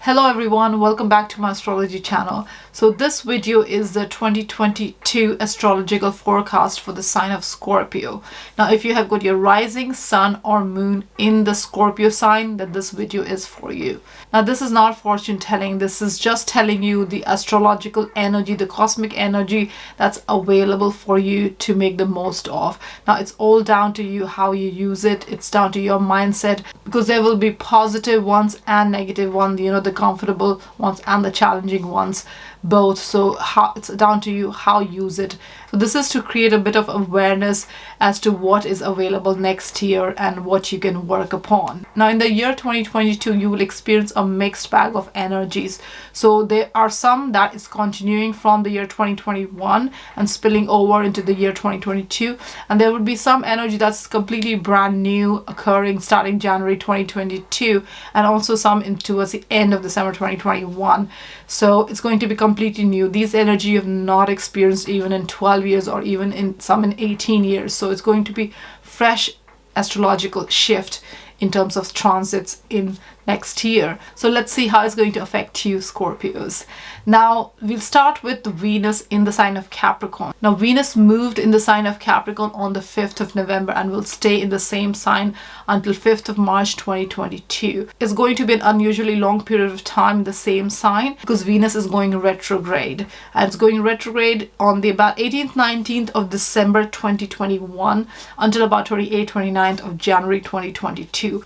Hello everyone, welcome back to my astrology channel. So this video is the 2022 astrological forecast for the sign of Scorpio. Now if you have got your rising sun or moon in the Scorpio sign, then this video is for you. Now this is not fortune telling, this is just telling you the astrological energy, the cosmic energy that's available for you to make the most of. Now it's all down to you how you use it, it's down to your mindset, because there will be positive ones and negative ones, you know, the comfortable ones and the challenging ones both. So it's down to you how you use it. So this is to create a bit of awareness as to what is available next year and what you can work upon. Now in the year 2022 you will experience a mixed bag of energies. So there are some that is continuing from the year 2021 and spilling over into the year 2022, and there will be some energy that's completely brand new occurring starting January 2022, and also some towards the end of December 2021. So it's going to be completely new. These energy you have not experienced even in 12 years or even in some in 18 years. So it's going to be fresh astrological shift in terms of transits in next year. So let's see how it's going to affect you, Scorpios. Now we'll start with Venus in the sign of Capricorn. Now Venus moved in the sign of Capricorn on the 5th of November and will stay in the same sign until 5th of March 2022. It's going to be an unusually long period of time in the same sign because Venus is going retrograde, and it's going retrograde on the about 18th 19th of December 2021 until about 29th of January 2022.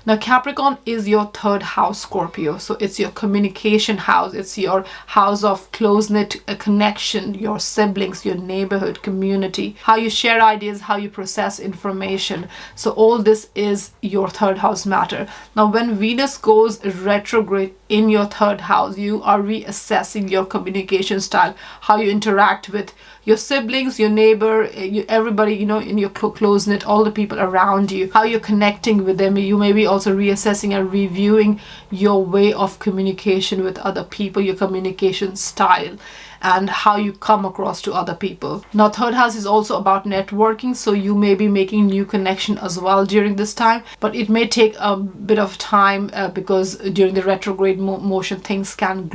Now Capricorn is your third house, Scorpio. So it's your communication house. It's your house of close-knit connection, your siblings, your neighborhood, community, how you share ideas, how you process information. So all this is your third house matter. Now when Venus goes retrograde in your third house, you are reassessing your communication style, how you interact with your siblings, your neighbor, everybody, you know, in your close-knit, all the people around you, how you're connecting with them. You may be also reassessing and reviewing your way of communication with other people, your communication style, and how you come across to other people. Now third house is also about networking, so you may be making new connection as well during this time, but it may take a bit of time because during the retrograde motion things can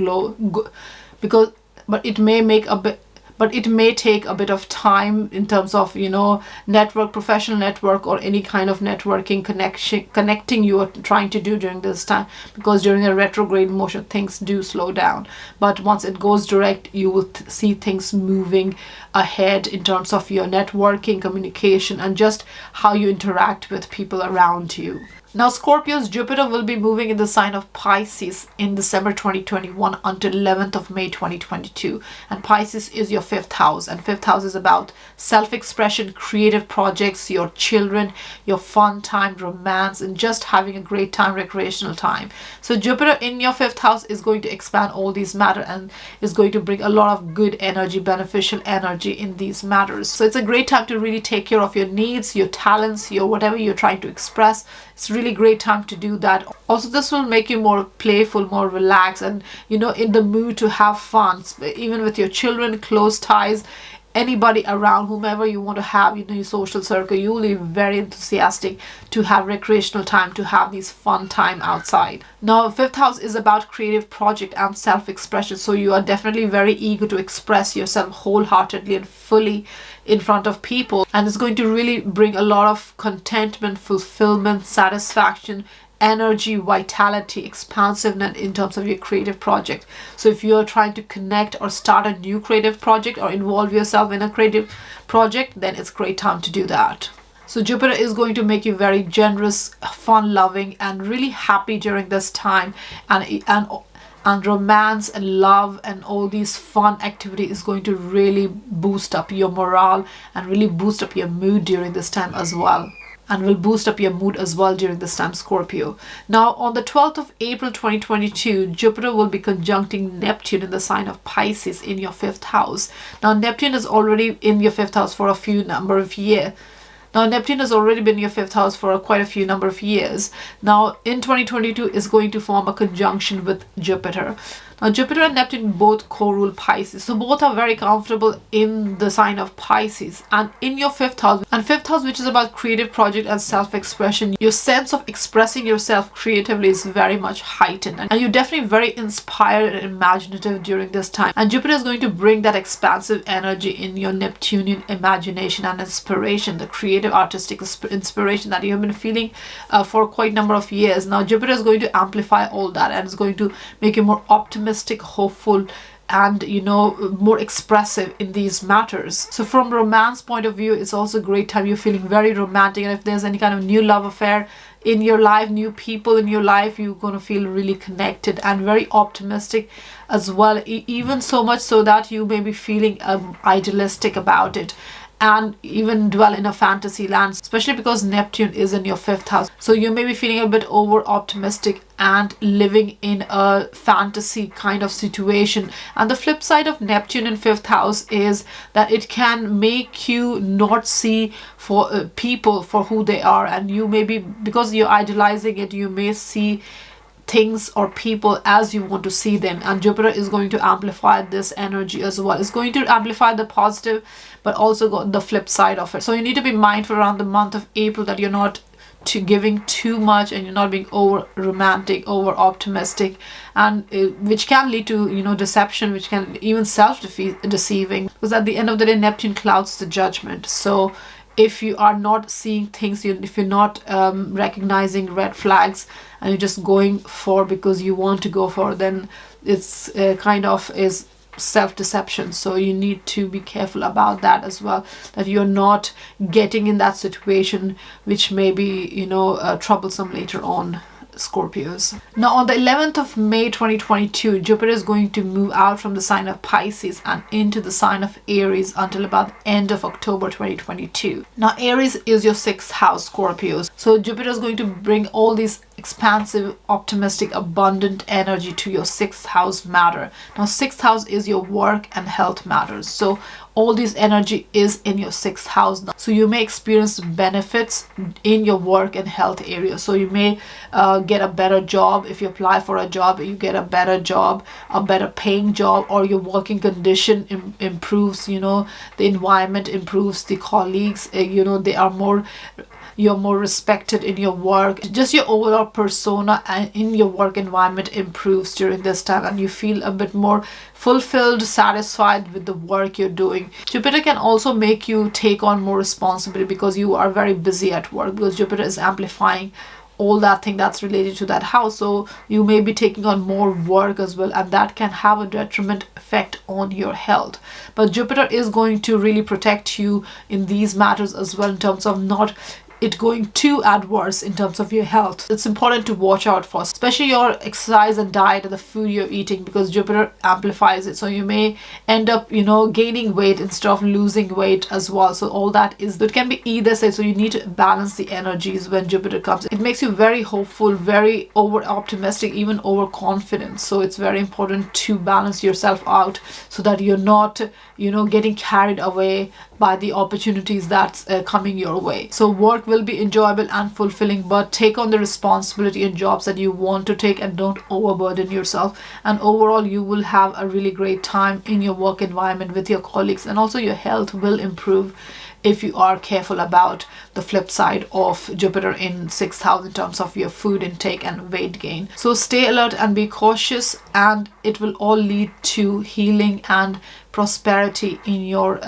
but it may take a bit of time in terms of, you know, network, professional network, or any kind of networking connecting you are trying to do during this time, because during the retrograde motion things do slow down. But once it goes direct, you will see things moving ahead in terms of your networking, communication, and just how you interact with people around you. Now Scorpio's Jupiter will be moving in the sign of Pisces in December 2021 until 11th of May 2022. And Pisces is your fifth house, and fifth house is about self-expression, creative projects, your children, your fun time, romance, and just having a great time, recreational time. So Jupiter in your fifth house is going to expand all these matters and is going to bring a lot of good energy, beneficial energy in these matters. So it's a great time to really take care of your needs, your talents, your whatever you're trying to express. It's really great time to do that. Also this will make you more playful, more relaxed, and, you know, in the mood to have fun, even with your children, close ties, anybody around, whomever you want to have, you know, your social circle. You will be very enthusiastic to have recreational time, to have these fun time outside. Now fifth house is about creative project and self-expression, so you are definitely very eager to express yourself wholeheartedly and fully in front of people, and it's going to really bring a lot of contentment, fulfillment, satisfaction, energy, vitality, expansiveness in terms of your creative project. So if you are trying to connect or start a new creative project or involve yourself in a creative project, then it's a great time to do that. So Jupiter is going to make you very generous, fun-loving, and really happy during this time, and romance and love and all these fun activity is going to really boost up your morale and really boost up your mood during this time as well, and will boost up your mood as well during this time, Scorpio. Now on the 12th of April 2022, Jupiter will be conjuncting Neptune in the sign of Pisces in your fifth house. Now Neptune is already in your fifth house for a number of years. Now Neptune has already been in your fifth house for quite a few number of years. Now in 2022 is going to form a conjunction with Jupiter. Now Jupiter and Neptune both co-rule Pisces, so both are very comfortable in the sign of Pisces and in your fifth house. And fifth house, which is about creative project and self-expression, your sense of expressing yourself creatively is very much heightened, and you're definitely very inspired and imaginative during this time. And Jupiter is going to bring that expansive energy in your Neptunian imagination and inspiration, the creative artistic inspiration that you have been feeling for quite a number of years. Now Jupiter is going to amplify all that and is going to make you more optimistic, hopeful, and more expressive in these matters. So from romance point of view, it's also a great time. You're feeling very romantic, and if there's any kind of new love affair in your life, new people in your life, you're going to feel really connected and very optimistic as well, even so much so that you may be feeling idealistic about it and even dwell in a fantasy land, especially because Neptune is in your fifth house. So you may be feeling a bit over optimistic and living in a fantasy kind of situation. And the flip side of Neptune in fifth house is that it can make you not see for people for who they are, and you may be, because you're idolizing it, you may see things or people as you want to see them. And Jupiter is going to amplify this energy as well. It's going to amplify the positive, but also got the flip side of it. So you need to be mindful around the month of April that you're not giving too much and you're not being over romantic, over optimistic, and which can lead to deception, which can even self-deceiving, because at the end of the day, Neptune clouds the judgment. So if you are not seeing things, if you're not recognizing red flags and you're just going for because you want to go for, then it's kind of is self-deception. So you need to be careful about that as well, that you're not getting in that situation which may be troublesome later on, Scorpios. Now on the 11th of May 2022, Jupiter is going to move out from the sign of Pisces and into the sign of Aries until about the end of October 2022. Now Aries is your sixth house, Scorpios. So Jupiter is going to bring all these expansive, optimistic, abundant energy to your sixth house matter. Now sixth house is your work and health matters. So all this energy is in your sixth house now. So you may experience benefits in your work and health area. So you may get a better job. If you apply for a job, you get a better job, a better paying job, or your working condition improves, the environment improves, the colleagues, they are more, you're more respected in your work. Just your overall persona and in your work environment improves during this time, and you feel a bit more fulfilled, satisfied with the work you're doing. Jupiter can also make you take on more responsibility because you are very busy at work, because Jupiter is amplifying all that thing that's related to that house. So you may be taking on more work as well, and that can have a detriment effect on your health. But Jupiter is going to really protect you in these matters as well, in terms of not it going too adverse in terms of your health. It's important to watch out for, especially your exercise and diet and the food you're eating, because Jupiter amplifies it. So you may end up, gaining weight instead of losing weight as well. So all that it can be either side. So you need to balance the energies when Jupiter comes. It makes you very hopeful, very over optimistic, even overconfident. So it's very important to balance yourself out so that you're not, getting carried away by the opportunities that's coming your way. So work will be enjoyable and fulfilling, but take on the responsibility in jobs that you want to take and don't overburden yourself. And overall, you will have a really great time in your work environment with your colleagues, and also your health will improve if you are careful about the flip side of Jupiter in sixth house in terms of your food intake and weight gain. So stay alert and be cautious, and it will all lead to healing and prosperity in your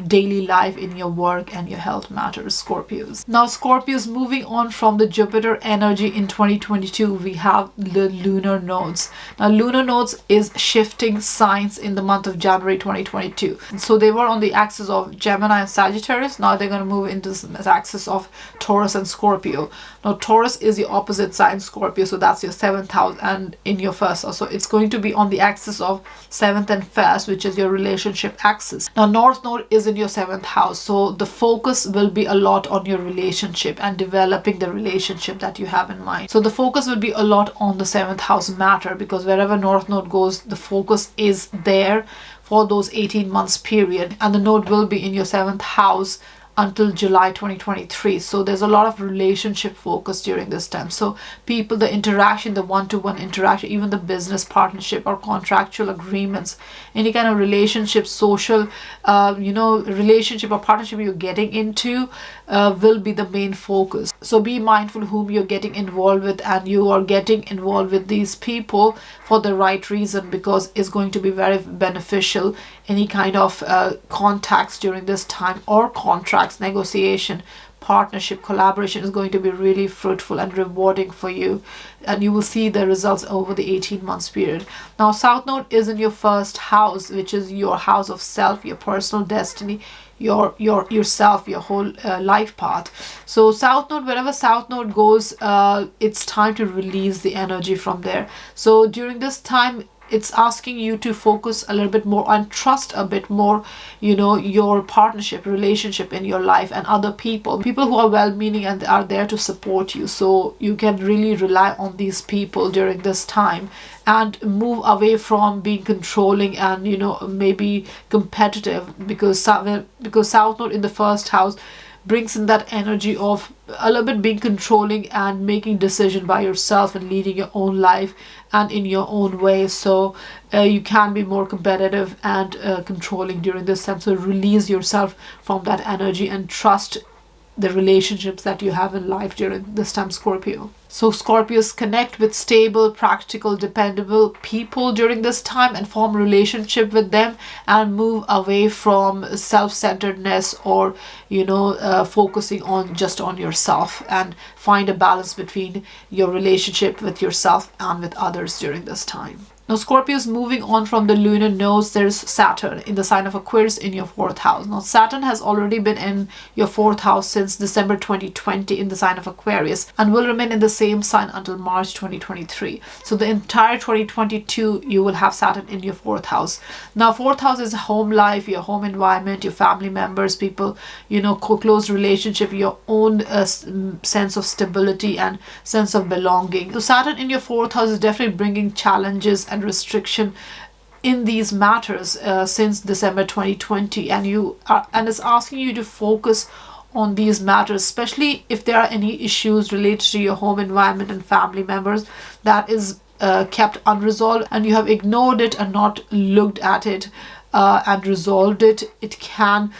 daily life, in your work and your health matters, Scorpios. Now Scorpios, moving on from the Jupiter energy in 2022, we have the lunar nodes. Now lunar nodes is shifting signs in the month of January 2022. So they were on the axis of Gemini and Sagittarius. Now they're going to move into the axis of Taurus and Scorpio. Now Taurus is your opposite sign, Scorpio, so that's your seventh house and in your first house. So it's going to be on the axis of seventh and first, which is your relationship axis. Now North Node is in your seventh house, so the focus will be a lot on your relationship and developing the relationship that you have in mind. So the focus will be a lot on the seventh house matter, because wherever North Node goes, the focus is there for those 18 months period, and the node will be in your seventh house until July 2023. So there's a lot of relationship focus during this time. So people, the interaction, the one-to-one interaction, even the business partnership or contractual agreements, any kind of relationship, social, relationship or partnership you're getting into will be the main focus. So be mindful whom you're getting involved with, and you are getting involved with these people for the right reason, because it's going to be very beneficial. Any kind of contacts during this time, or contracts, negotiation, partnership, collaboration, is going to be really fruitful and rewarding for you, and you will see the results over the 18 months period. Now South Node is in your first house, which is your house of self, your personal destiny, yourself, your whole life path. So South Node, wherever South Node goes, it's time to release the energy from there. So during this time, it's asking you to focus a little bit more and trust a bit more, your partnership, relationship in your life, and other people who are well-meaning and are there to support you. So you can really rely on these people during this time, and move away from being controlling and maybe competitive, because South Node in the first house brings in that energy of a little bit being controlling and making decision by yourself and leading your own life and in your own way. So you can be more competitive and controlling during this time. So release yourself from that energy and trust the relationships that you have in life during this time, Scorpio. So Scorpios, connect with stable, practical, dependable people during this time and form relationship with them, and move away from self-centeredness or focusing on just on yourself, and find a balance between your relationship with yourself and with others during this time. Now Scorpios, moving on from the lunar nodes, there's Saturn in the sign of Aquarius in your 4th house. Now Saturn has already been in your 4th house since December 2020 in the sign of Aquarius, and will remain in the same sign until March 2023. So the entire 2022 you will have Saturn in your 4th house. Now 4th house is home life, your home environment, your family members, people, close relationship, your own sense of stability and sense of belonging. So Saturn in your 4th house is definitely bringing challenges and restriction in these matters since December 2020, and it's asking you to focus on these matters, especially if there are any issues related to your home environment and family members that is kept unresolved, and you have ignored it and not looked at it and resolved it. It can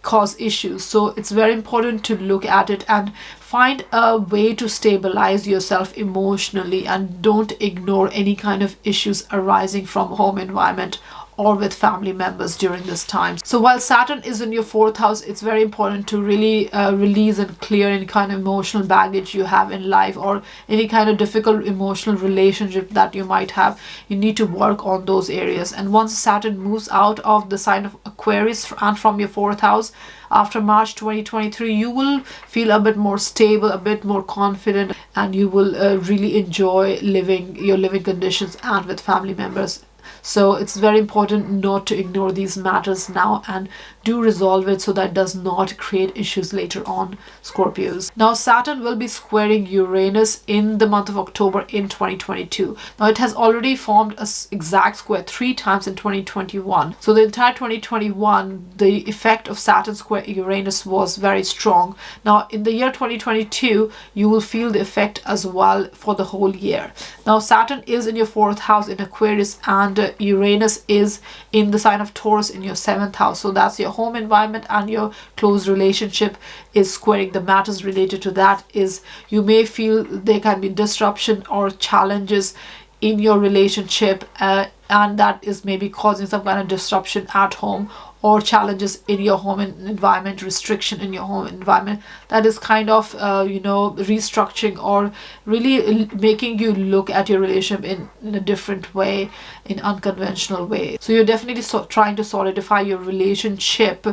cause issues. So it's very important to look at it and find a way to stabilize yourself emotionally, and don't ignore any kind of issues arising from home environment or with family members during this time. So while Saturn is in your 4th house, it's very important to really release and clear any kind of emotional baggage you have in life, or any kind of difficult emotional relationship that you might have. You need to work on those areas. And once Saturn moves out of the sign of Aquarius and from your 4th house, after March 2023, you will feel a bit more stable, a bit more confident, and you will really enjoy your living conditions and with family members. So it's very important not to ignore these matters now, and do resolve it so that it does not create issues later on, Scorpios. Now Saturn will be squaring Uranus in the month of October in 2022. Now it has already formed an exact square 3 times in 2021. So the entire 2021, the effect of Saturn square Uranus was very strong. Now in the year 2022, you will feel the effect as well for the whole year. Now Saturn is in your 4th house in Aquarius, and Uranus is in the sign of Taurus in your 7th house. So that's your home environment, and your close relationship is squaring. The matters related to that is you may feel there can be disruption or challenges in your relationship, and that is maybe causing some kind of disruption at home, or challenges in your home environment, restriction in your home environment that is kind of restructuring or really making you look at your relationship in a different way, in unconventional way. So you're definitely trying to solidify your relationship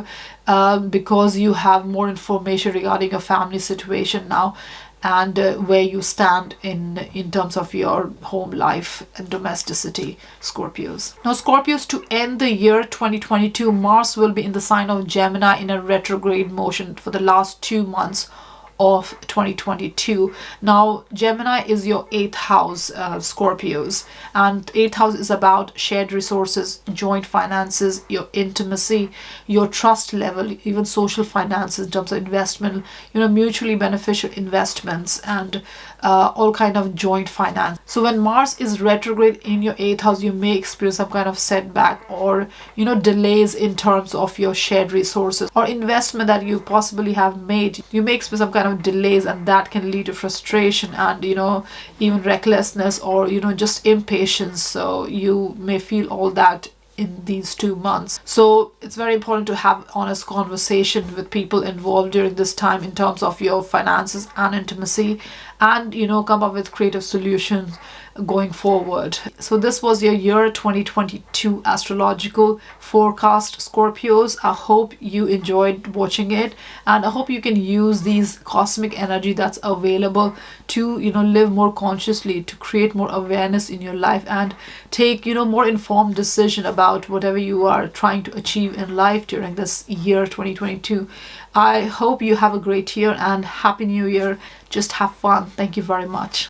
because you have more information regarding your family situation now, and where you stand in terms of your home life and domesticity, Scorpios. Now Scorpios, to end the year 2022, Mars will be in the sign of Gemini in a retrograde motion for the last 2 months of 2022. Now Gemini is your 8th house, Scorpios, and 8th house is about shared resources, joint finances, your intimacy, your trust level, even social finances in terms of investment, mutually beneficial investments, and all kind of joint finance. So when Mars is retrograde in your 8th house, you may experience some kind of setback or delays in terms of your shared resources or investment that you possibly have made. You may experience some kind of delays, and that can lead to frustration and even recklessness or just impatience. So you may feel all that in these 2 months. So it's very important to have honest conversation with people involved during this time in terms of your finances and intimacy, and come up with creative solutions going forward. So this was your year 2022 astrological forecast, Scorpios. I hope you enjoyed watching it, and I hope you can use these cosmic energy that's available to live more consciously, to create more awareness in your life, and take more informed decision about whatever you are trying to achieve in life during this year 2022. I hope you have a great year and happy new year. Just have fun. Thank you very much.